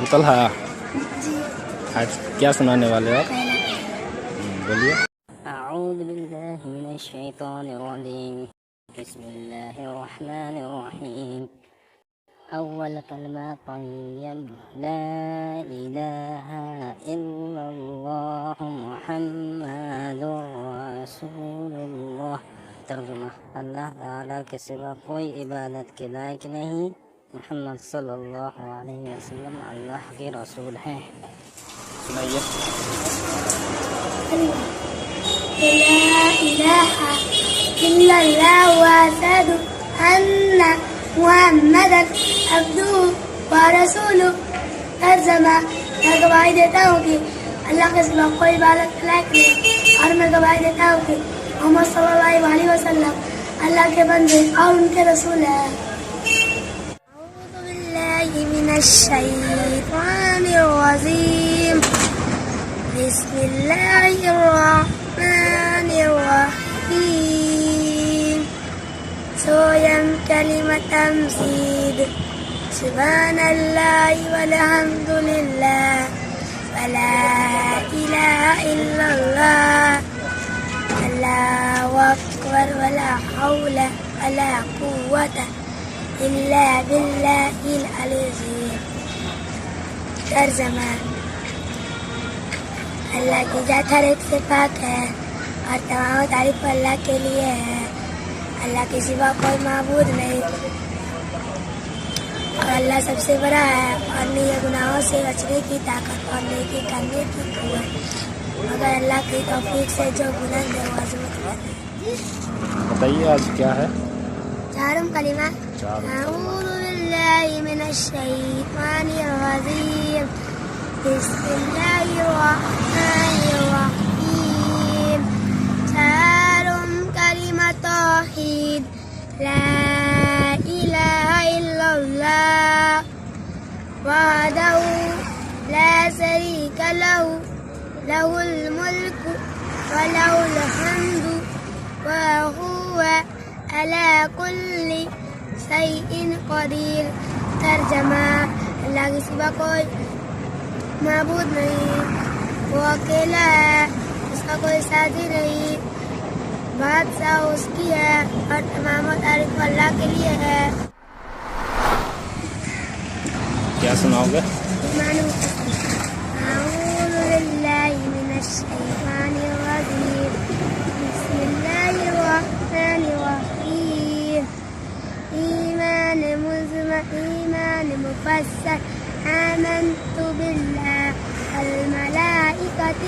ابو طلحہ آج کیا سنانے والے آپ؟ بولیے. اعوذ باللہ من الشیطان الرجیم بسم اللہ الرحمن الرحیم اول کلمہ طیب لا الہ الا اللہ محمد رسول اللہ. ترجمہ: اللہ تعالیٰ کے سوا کوئی عبادت کے لائق نہیں، محمد صلی اللہ علیہ وسلم اللہ کے رسول ہیں. سنائیے. لا إله إلا الله وأشهد أن محمدا عبده ورسوله. ترجمہ: میں گواہی دیتا ہوں کہ اللہ کے سوا کوئی عبادت کے لائق نہیں، اور میں گواہی دیتا ہوں کہ محمد صلی اللہ علیہ وسلم اللہ کے بندے اور ان کے رسول ہیں. اعوذ باللہ من الشیطان الرجیم بسم اللہ الرحمن الرحیم. سویم کلمۃ تمجید سبحان اللہ والحمد للہ ولا الہ الا اللہ اللہ اکبر ولا حول ولا قوة الا باللہ العلی العظیم. ترجمہ: اللہ کی ذات ہر ایک سے پاک ہے اور تمام تعریف اللہ کے لیے ہے. اللہ کے سوا کوئی معبود نہیں اور اللہ سب سے بڑا ہے، اور نہیں ہے گناہوں سے بچنے کی طاقت اور نیکی کرنے کی قوت مگر اللہ کی توفیق سے جو بلند ہے وہ عظمت والا ہے. بتائیے آج کیا ہے؟ چارم کلمہ. اعوذ باللہ من الشیطان الرجیم بسم اللہ الرحمن الرحیم. چارم کلمہ توحید لا الہ الا اللہ وحدہ لا شریک لہ لہ الملک ولہ الحمد وہو علی کل شیء قدیر. ترجمہ: اللہ کے سوا کوئی معبود نہیں، وہ اکیلا ہے، اس کا کوئی ساتھی نہیں، بادشاہ اس کی ہے اور تمام تعریف اللہ کے لیے ہے. کیا سناؤ گے؟ اعوذ باللہ من الشیطان الرجیم بسم اللہ الرحمن الرحیم. ایمان مفسر آمنت باللہ والملائکۃ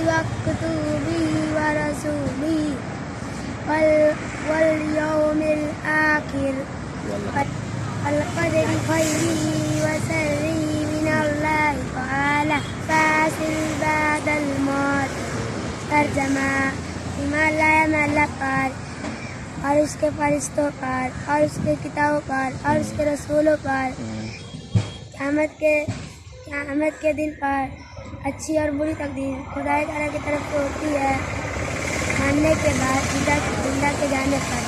وکتبہ ورسلہ والیوم الآخر والقدر خیرہ وشرہ من اللہ تعالی فاصل بعد الموت. ترجمہ: ایمان لایا میں اللہ پر اور اس کے فرشتوں پر اور اس کے کتابوں پر اور اس کے رسولوں پر، قیامت کے دن پر اچھی اور بری تقدیر خدا تعالیٰ کی طرف سے ہوتی ہے، ماننے کے بعد زندہ کے جانے پر.